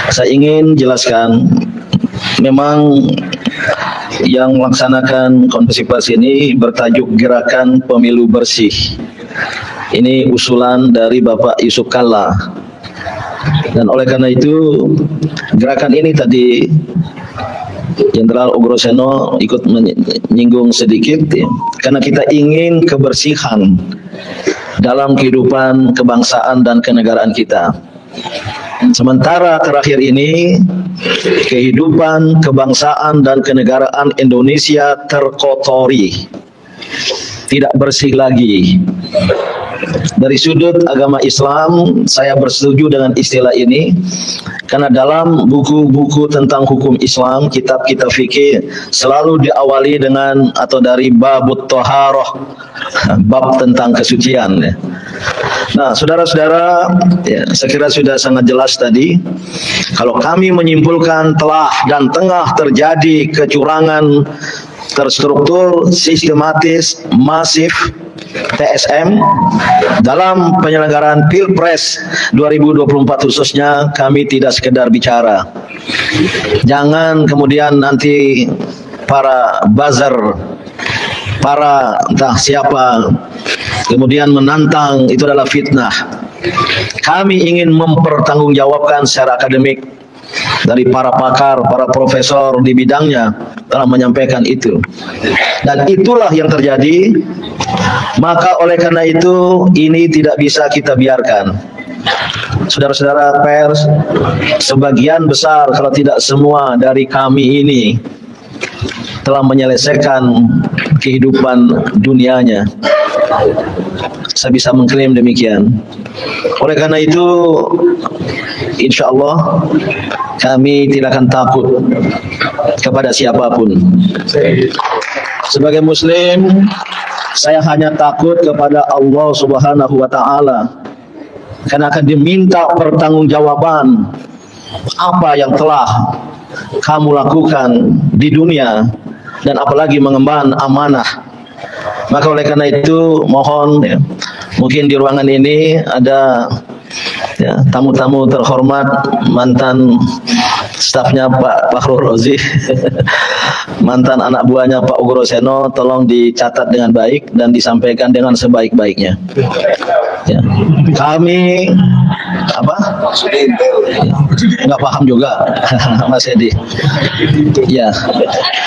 Saya ingin jelaskan, memang yang melaksanakan konferensi pers ini bertajuk Gerakan Pemilu Bersih. Ini usulan dari Bapak Yusuf Kalla. Dan oleh karena itu, gerakan ini tadi Jenderal Ugro-Seno ikut menyinggung sedikit, ya, karena kita ingin kebersihan dalam kehidupan kebangsaan dan kenegaraan kita. Sementara terakhir ini kehidupan kebangsaan dan kenegaraan Indonesia terkotori, tidak bersih lagi. Dari sudut agama Islam, saya bersetuju dengan istilah ini, karena dalam buku-buku tentang hukum Islam, kitab-kitab fikih selalu diawali dengan atau dari babut toharoh, bab tentang kesucian. Nah, saudara-saudara, ya, saya kira sudah sangat jelas tadi. Kalau kami menyimpulkan telah dan tengah terjadi kecurangan terstruktur, sistematis, masif, TSM dalam penyelenggaraan Pilpres 2024 khususnya, kami tidak sekedar bicara. Jangan kemudian nanti para buzzer, para entah siapa kemudian menantang, itu adalah fitnah. Kami ingin mempertanggungjawabkan secara akademik dari para pakar, para profesor di bidangnya telah menyampaikan itu. Dan itulah yang terjadi. Maka oleh karena itu, ini tidak bisa kita biarkan. Saudara-saudara pers, sebagian besar kalau tidak semua dari kami ini telah menyelesaikan kehidupan dunianya. Saya bisa mengklaim demikian. Oleh karena itu, insya Allah kami tidak akan takut kepada siapapun. Sebagai Muslim, saya hanya takut kepada Allah Subhanahu wa Ta'ala, karena akan diminta pertanggungjawaban apa yang telah kamu lakukan di dunia, dan apalagi mengemban amanah. Maka oleh karena itu, mohon ya, mungkin di ruangan ini ada ya, tamu-tamu terhormat, mantan stafnya Pak Fakhrul Razi, mantan anak buahnya Pak Ugro-Seno, tolong dicatat dengan baik dan disampaikan dengan sebaik-baiknya. Ya. Kami apa? Nggak paham juga, Mas Edi. Ya,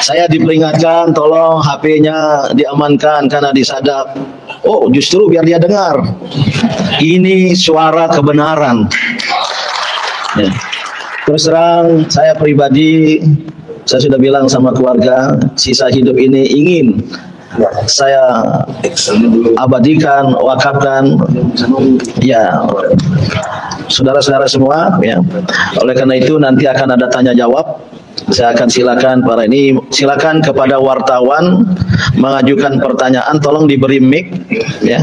saya diperingatkan, tolong HP-nya diamankan karena disadap. Oh, justru biar dia dengar. Ini suara kebenaran. Ya. Terus terang, saya pribadi, saya sudah bilang sama keluarga, sisa hidup ini ingin saya abadikan, wakafkan, ya, saudara-saudara semua, ya. Oleh karena itu nanti akan ada tanya jawab. Saya akan silakan kepada wartawan mengajukan pertanyaan, tolong diberi mic, ya.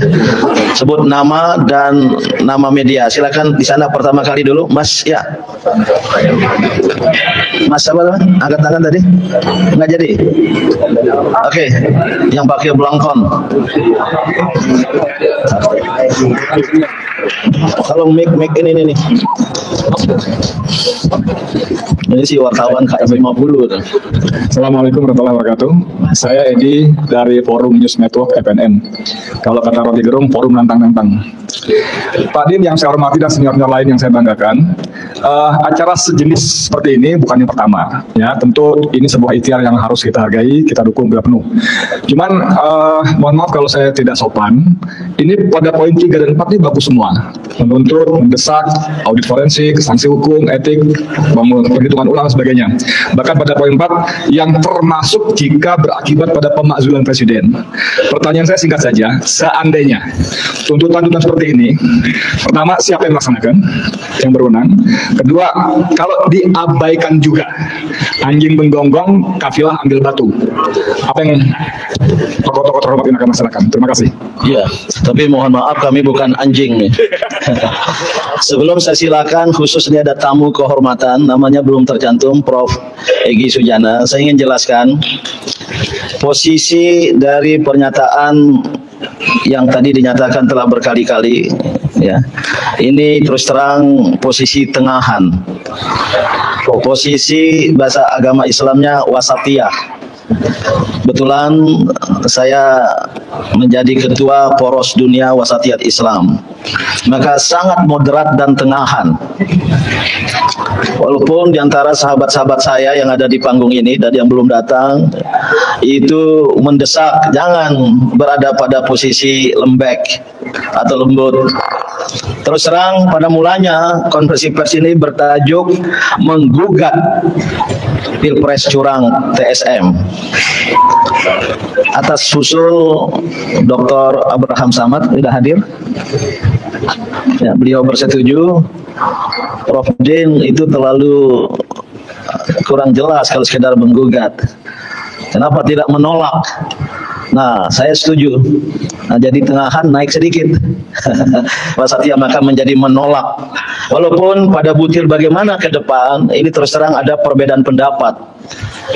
Sebut nama dan nama media. Silakan di sana pertama kali dulu, Mas, ya. Mas apa? Angkat tangan tadi? Nggak jadi. Oke, yang pakai belangkon. Kalau mic ini nih. Ini si wartawan KF50 tuh. Assalamualaikum warahmatullahi wabarakatuh. Saya Edi dari Forum News Network FNN. Kalau kata Rocky Gerung, forum nantang-nantang. Pak Din yang saya hormati dan senior-senior lain yang saya banggakan, acara sejenis seperti ini bukan yang pertama. Ya, tentu ini sebuah ikhtiar yang harus kita hargai, kita dukung bila penuh. Cuman mohon maaf kalau saya tidak sopan. Ini pada poin 3 dan 4 ini bagus semua. Menuntut, mendesak, audit forensik, sanksi hukum, etik, perhitungan ulang dan sebagainya. Bahkan pada poin 4 yang termasuk jika berakibat pada pemakzulan presiden. Pertanyaan saya singkat saja, seandainya tuntutan-tuntutan seperti ini, pertama siapa yang melaksanakan, yang berwenang. Kedua, kalau diabaikan juga, anjing menggonggong, kafilah ambil batu. Apa yang tokoh-tokoh terhormat ini akan laksanakan? Terima kasih. Ya, tapi mohon maaf kami bukan anjing nih. Sebelum saya silakan, khusus ini ada tamu kehormatan, namanya belum tercantum, Prof. Egy Sujana. Saya ingin jelaskan posisi dari pernyataan yang tadi dinyatakan telah berkali-kali, ya, ini terus terang posisi tengahan, posisi bahasa agama Islamnya wasatiyah. Kebetulan saya menjadi ketua Poros Dunia Wasatiyat Islam, maka sangat moderat dan tengahan. Walaupun diantara sahabat-sahabat saya yang ada di panggung ini dan yang belum datang itu mendesak jangan berada pada posisi lembek atau lembut. Terus terang pada mulanya konferensi pers ini bertajuk menggugat Pilpres curang TSM atas usul Dr. Abraham Samad sudah hadir. Ya, beliau bersetuju. Prof. Din itu terlalu kurang jelas kalau sekedar menggugat. Kenapa tidak menolak? Nah, saya setuju. Nah, jadi tengahan naik sedikit. Wasatiyah maka menjadi menolak. Walaupun pada butir bagaimana ke depan, ini terus terang ada perbedaan pendapat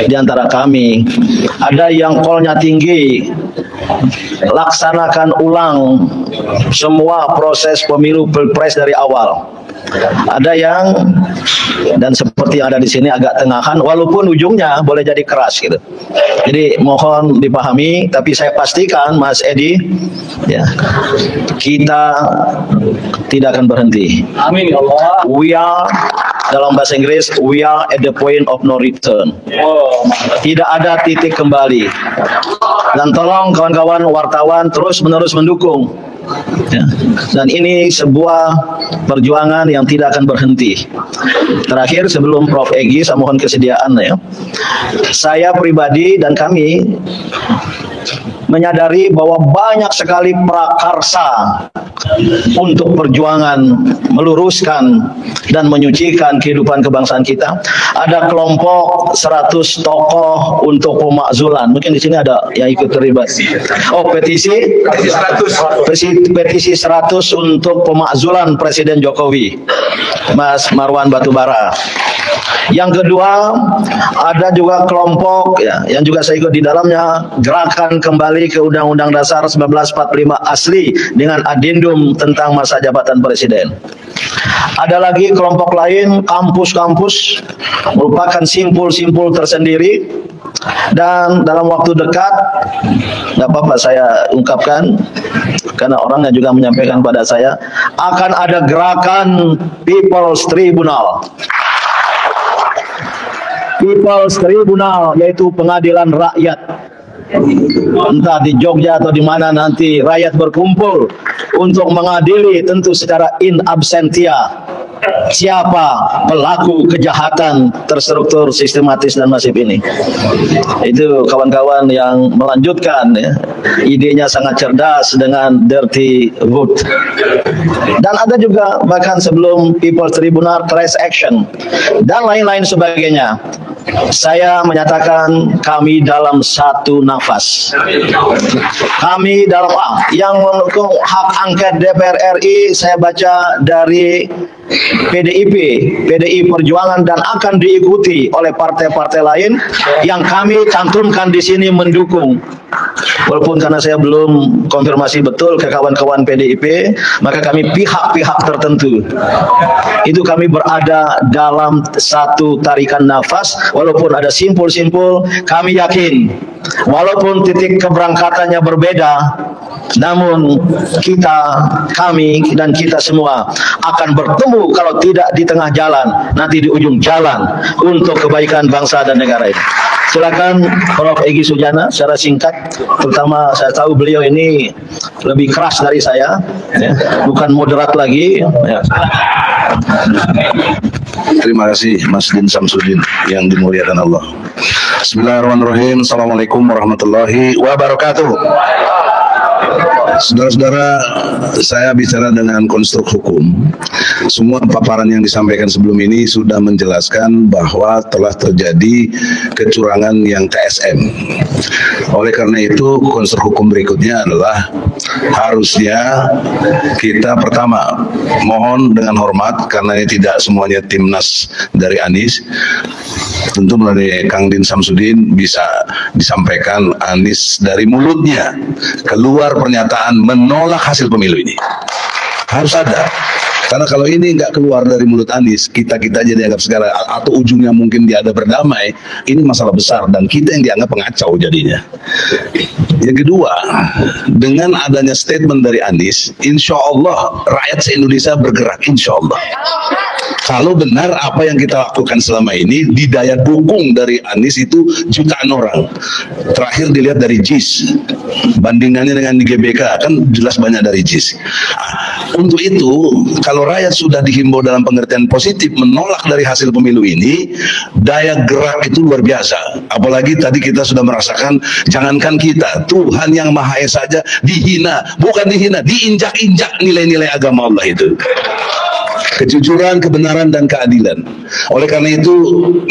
di antara kami. Ada yang kolnya tinggi, laksanakan ulang semua proses pemilu pilpres dari awal. Ada yang, dan seperti yang ada di sini, agak tengahan, walaupun ujungnya boleh jadi keras gitu. Jadi mohon dipahami, tapi saya pastikan Mas Edi, ya, kita tidak akan berhenti. Amin ya Allah. We are, dalam bahasa Inggris, we are at the point of no return. Tidak ada titik kembali. Dan tolong kawan-kawan wartawan terus menerus mendukung. Ya. Dan ini sebuah perjuangan yang tidak akan berhenti. Terakhir sebelum Prof. Egy, saya mohon kesediaan ya. Saya pribadi dan kami menyadari bahwa banyak sekali prakarsa untuk perjuangan meluruskan dan menyucikan kehidupan kebangsaan kita. Ada kelompok 100 tokoh untuk pemakzulan. Mungkin di sini ada yang ikut terlibat. Oh, petisi 100 untuk pemakzulan Presiden Jokowi, Mas Marwan Batubara. Yang kedua, ada juga kelompok ya, yang juga saya ikut di dalamnya, gerakan kembali ke Undang-Undang Dasar 1945 asli dengan adendum tentang masa jabatan presiden. Ada lagi kelompok lain, kampus-kampus, merupakan simpul-simpul tersendiri. Dan dalam waktu dekat, nggak apa-apa saya ungkapkan, karena orangnya juga menyampaikan pada saya, akan ada gerakan People's Tribunal. People's Tribunal, yaitu pengadilan rakyat. Entah di Jogja atau di mana nanti rakyat berkumpul untuk mengadili, tentu secara in absentia, siapa pelaku kejahatan terstruktur, sistematis dan masif ini. Itu kawan-kawan yang melanjutkan ya. Idenya sangat cerdas dengan dirty vote. Dan ada juga bahkan sebelum People's Tribunal, class action dan lain-lain sebagainya. Saya menyatakan kami dalam satu nafas. Kami dalam yang mendukung hak angket DPR RI, saya baca dari PDI Perjuangan, dan akan diikuti oleh partai-partai lain yang kami cantumkan di sini mendukung. Walaupun karena saya belum konfirmasi betul ke kawan-kawan PDIP, maka kami pihak-pihak tertentu. Itu kami berada dalam satu tarikan nafas, walaupun ada simpul-simpul, kami yakin walaupun titik keberangkatannya berbeda, namun kami dan kita semua akan bertemu kalau tidak di tengah jalan, nanti di ujung jalan untuk kebaikan bangsa dan negara ini. Silakan Prof. Egy Sujana secara singkat, terutama saya tahu beliau ini lebih keras dari saya, ya, bukan moderat lagi. Ya. Terima kasih Mas Din Samsudin yang dimuliakan Allah. Bismillahirrahmanirrahim. Assalamualaikum warahmatullahi wabarakatuh. Saudara-saudara, saya bicara dengan konstruk hukum. Semua paparan yang disampaikan sebelum ini sudah menjelaskan bahwa telah terjadi kecurangan yang TSM. Oleh karena itu, konstruk hukum berikutnya adalah harusnya kita pertama mohon dengan hormat, karena ini tidak semuanya timnas dari Anies, tentu melalui Kang Din Samsudin bisa disampaikan Anies dari mulutnya keluar pernyataan menolak hasil pemilu ini. Harus ada. Karena kalau ini nggak keluar dari mulut Anies, kita jadi dianggap segala, atau ujungnya mungkin dia ada berdamai, ini masalah besar dan kita yang dianggap pengacau jadinya. Yang kedua, dengan adanya statement dari Anies, insya Allah rakyat se-Indonesia bergerak, insya Allah. Kalau benar apa yang kita lakukan selama ini, di daya dukung dari Anies itu jutaan orang. Terakhir dilihat dari JIS, bandingannya dengan di GBK kan jelas banyak dari JIS. Untuk itu, kalau rakyat sudah dihimbau dalam pengertian positif menolak dari hasil pemilu ini, daya gerak itu luar biasa. Apalagi tadi kita sudah merasakan, jangankan kita, Tuhan yang Maha Esa saja dihina, bukan dihina, diinjak-injak nilai-nilai agama Allah itu. Kejujuran, kebenaran, dan keadilan. Oleh karena itu,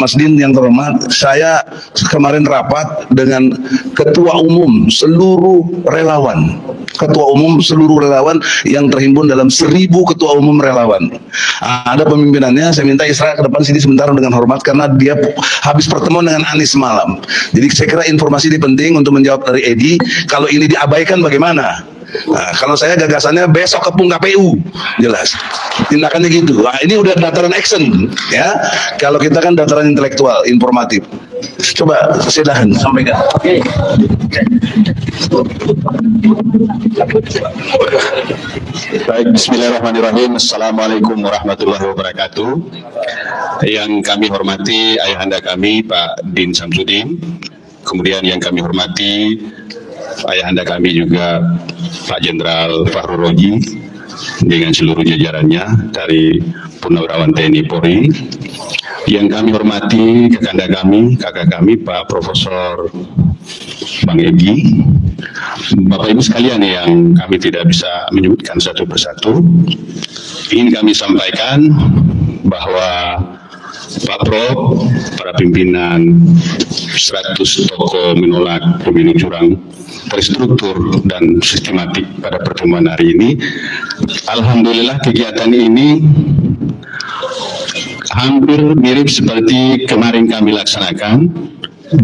Mas Din yang terhormat, saya kemarin rapat dengan ketua umum seluruh relawan. Ketua umum seluruh relawan yang terhimpun dalam 1000 ketua umum relawan. Ada pemimpinannya, saya minta Isra ke depan sini sebentar dengan hormat, karena dia habis pertemuan dengan Anies malam. Jadi saya kira informasi ini penting untuk menjawab dari Edi. Kalau ini diabaikan bagaimana? Nah, kalau saya gagasannya besok kepung KPU, jelas tindakannya gitu. Nah, ini udah dataran action ya. Kalau kita kan dataran intelektual, informatif. Coba silakan sampaikan. Oke. Baik, bismillahirrahmanirrahim. Assalamualaikum warahmatullahi wabarakatuh. Yang kami hormati ayahanda kami Pak Din Samsudin, kemudian yang kami hormati ayahanda kami juga Pak Jenderal Fahrul Roji dengan seluruh jajarannya dari Purnawirawan TNI Polri. Yang kami hormati kakak kami Pak Profesor Bang Egi, Bapak Ibu sekalian yang kami tidak bisa menyebutkan satu persatu. Ingin kami sampaikan bahwa Pak Prof, para pimpinan 100 tokoh menolak pemilu curang terstruktur dan sistematik pada pertemuan hari ini. Alhamdulillah kegiatan ini hampir mirip seperti kemarin kami laksanakan.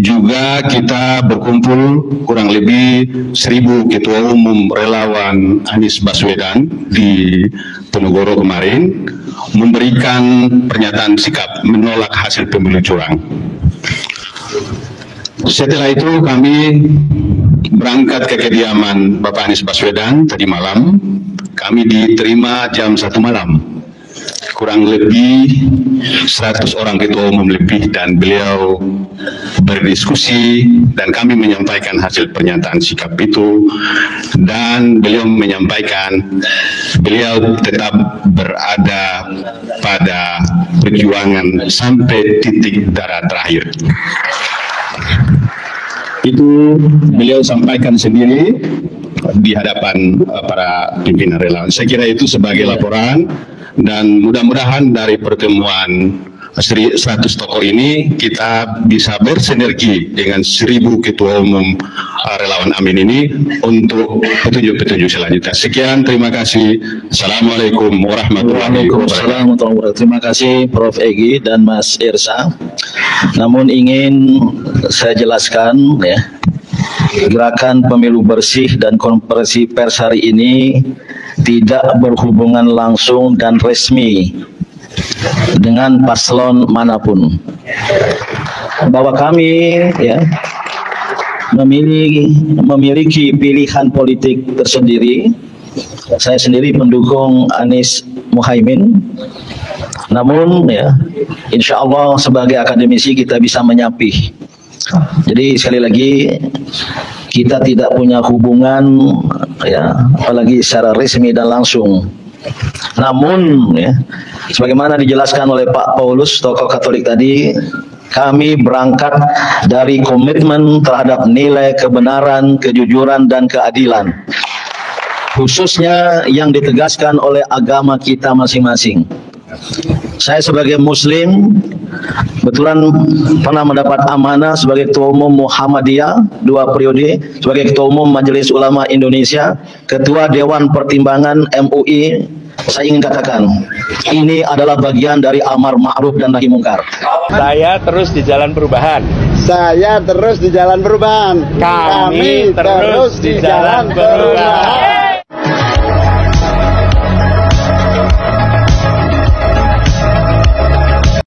Juga kita berkumpul kurang lebih 1000 ketua umum relawan Anies Baswedan di Ponorogo kemarin memberikan pernyataan sikap menolak hasil pemilu curang. Setelah itu kami berangkat ke kediaman Bapak Anies Baswedan tadi malam. Kami diterima jam 1 malam. Kurang lebih 100 orang ketua umum lebih, dan beliau berdiskusi dan kami menyampaikan hasil pernyataan sikap itu, dan beliau menyampaikan beliau tetap berada pada perjuangan sampai titik darah terakhir. Itu beliau sampaikan sendiri di hadapan para pimpinan relawan. Saya kira itu sebagai laporan, dan mudah-mudahan dari pertemuan 100 tokoh ini kita bisa bersinergi dengan 1000 ketua umum relawan Amin ini untuk petunjuk-petunjuk selanjutnya. Sekian, terima kasih. Assalamualaikum warahmatullahi wabarakatuh. Terima kasih Prof. Egi dan Mas Irsa. Namun ingin saya jelaskan ya, gerakan pemilu bersih dan konferensi pers hari ini tidak berhubungan langsung dan resmi dengan paslon manapun. Bahwa kami ya memiliki pilihan politik tersendiri. Saya sendiri pendukung Anies Muhaimin. Namun ya, insya Allah sebagai akademisi kita bisa menyapih. Jadi sekali lagi kita tidak punya hubungan ya, apalagi secara resmi dan langsung. Namun ya, sebagaimana dijelaskan oleh Pak Paulus, tokoh Katolik tadi, kami berangkat dari komitmen terhadap nilai kebenaran, kejujuran, dan keadilan, khususnya yang ditegaskan oleh agama kita masing-masing. Saya sebagai Muslim kebetulan pernah mendapat amanah sebagai Ketua Umum Muhammadiyah 2 periode, sebagai Ketua Umum Majelis Ulama Indonesia, Ketua Dewan Pertimbangan MUI. Saya ingin katakan, ini adalah bagian dari amar ma'ruf dan nahi mungkar. Saya terus di jalan perubahan. Saya terus di jalan perubahan. Kami terus di jalan perubahan.